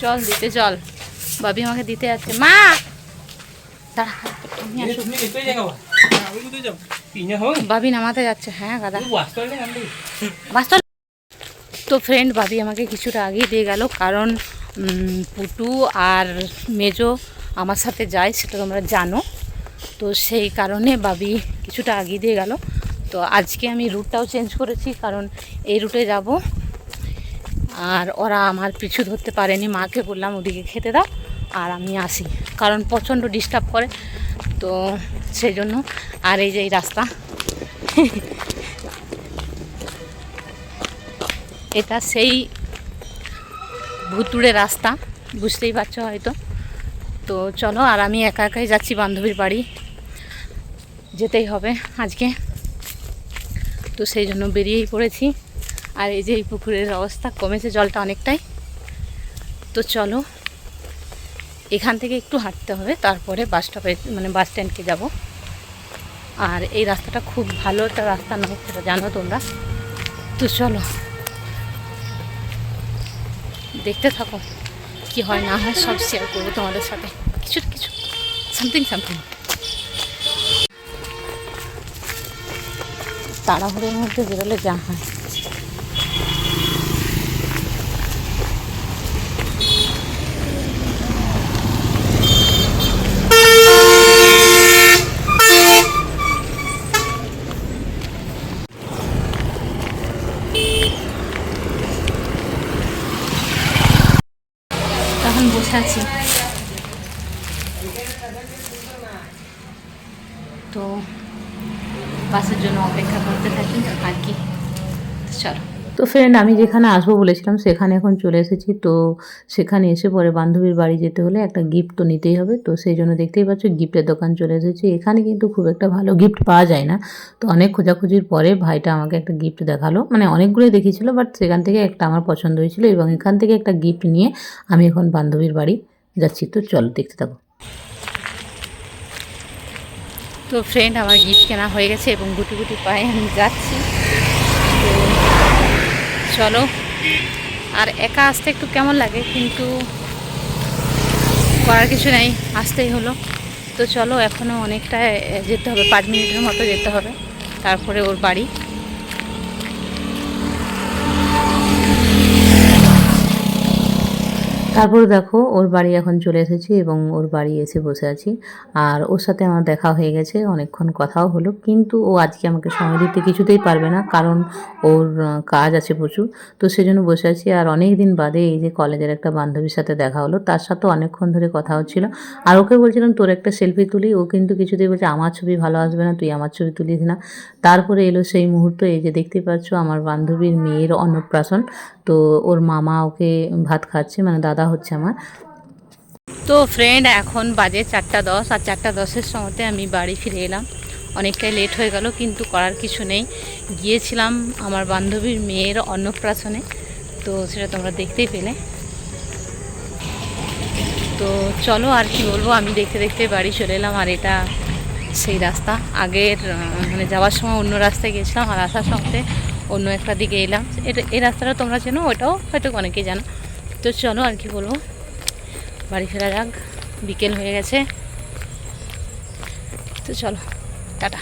চল দিতে চল, বাবি আমাকে দিতে যাচ্ছে। মা বাবি নামাতে যাচ্ছে। হ্যাঁ দাদা বাস্তব। তো ফ্রেন্ড, বাবি আমাকে কিছুটা আগিয়ে দিয়ে গেল, কারণ পুটু আর মেজো আমার সাথে যায়, সেটা তোমরা জানো। তো সেই কারণে বাবি কিছুটা আগিয়ে দিয়ে গেল। তো আজকে আমি রুটটাও চেঞ্জ করেছি, কারণ এই রুটে যাব আর ওরা আমার পিছু ধরতে পারেনি। মাকে বললাম ওদিকে খেতে দাও আর আমি আসি, কারণ প্রচণ্ড ডিস্টার্ব করে, তো সেই জন্য। আর এই যে এই রাস্তা, এটা সেই ভুতুড়ে রাস্তা, বুঝতেই পারছো হয়তো। তো চলো, আর আমি একা একাই যাচ্ছি বান্ধবীর বাড়ি, যেতেই হবে আজকে, তো সেই জন্য বেরিয়েই পড়েছি। আর এই যে এই পুকুরের অবস্থা, কমেছে জলটা অনেকটাই। তো চলো, এখান থেকে একটু হাঁটতে হবে, তারপরে বাস স্টপে মানে বাস স্ট্যান্ডকে যাব। আর এই রাস্তাটা খুব ভালো একটা রাস্তা নয়, সেটা জানো তোমরা। তো চলো, দেখতে থাকো, কি হয় না হয় সব শেয়ার করবো তোমাদের সাথে, কিছু কিছু সামথিং। তাড়াহুড়োর মধ্যে বেরোলে যা হয়। তখন বসে আছি, তো বাসের জন্য অপেক্ষা করতে থাকি আর কি। চলো। তো ফ্রেন্ড, আমি যেখানে আসবো বলেছিলাম সেখানে এখন চলে এসেছি। তো সেখানে এসে পরে বান্ধবীর বাড়ি যেতে হলে একটা গিফট তো নিতেই হবে, তো সেই জন্য দেখতেই পাচ্ছ গিফটের দোকান চলে এসেছি। এখানে কিন্তু খুব একটা ভালো গিফট পাওয়া যায় না, তো অনেক খোঁজাখুঁজির পরে ভাইটা আমাকে একটা গিফট দেখালো, মানে অনেকগুলোই দেখিয়েছিল, বাট সেখান থেকে একটা আমার পছন্দ হয়েছিল, এবং এখান থেকে একটা গিফট নিয়ে আমি এখন বান্ধবীর বাড়ি যাচ্ছি। তো চলো দেখতে থাকো। তো ফ্রেন্ড, আমার গিফট কেনা হয়ে গেছে এবং গুটি গুটি পায়ে আমি যাচ্ছি। তো চলো, আর একা আসতে একটু কেমন লাগে, কিন্তু করার কিছু নেই, আসতেই হলো। তো চলো, এখনও অনেকটা যেতে হবে, 5 মিনিটের মতো যেতে হবে, তারপরে ওর বাড়ি। তারপর দেখো ওর বাড়ি এখন চলে এসেছি এবং ওর বাড়ি এসে বসে আছি। আর ওর সাথে আমার দেখা হয়ে গেছে, অনেকক্ষণ কথাও হলো, কিন্তু ও আজকে আমাকে সময় দিতে কিছুতেই পারবে না, কারণ ওর কাজ আছে প্রচুর, তো সেজন্য বসে আছি। আর অনেক দিন বাদে এই যে কলেজের একটা বান্ধবীর সাথে দেখা হলো, তার সাথে অনেকক্ষণ ধরে কথা হচ্ছিল। আর ওকে বলছিলাম তোর একটা সেলফি তুলি, ও কিন্তু কিছুতেই বলছে আমার ছবি ভালো আসবে না, তুই আমার ছবি তুলিস না। তারপরে এলো সেই মুহূর্ত, এই যে দেখতে পাচ্ছ আমার বান্ধবীর মেয়ের অন্নপ্রাশন, তো ওর মামা ওকে ভাত খাচ্ছে, মানে দাদা হচ্ছে আমার। তো ফ্রেন্ড, এখন বাজে 4:10, আর 4:10-এর সময়তে আমি বাড়ি ফিরে এলাম। অনেকটাই লেট হয়ে গেল, কিন্তু করার কিছু নেই। গিয়েছিলাম আমার বান্ধবীর মেয়ের অন্নপ্রাশনে, তো সেটা তোমরা দেখতেই পেলে। তো চলো, আর কি বলবো, আমি দেখতে দেখতে বাড়ি চলে এলাম। আর এটা সেই রাস্তা, আগের মানে যাওয়ার সময় অন্য রাস্তায় গিয়েছিলাম, আর আসার সময় অন্য একটা দিকে এলাম। এটা এই রাস্তাটা তোমরা চেনো, ওটাও হয়তো অনেকেই জানো। তো চলো, আর কি বলবো, বাড়ি ফেরা যাক, বিকেল হয়ে গেছে। তো চলো, টাটা।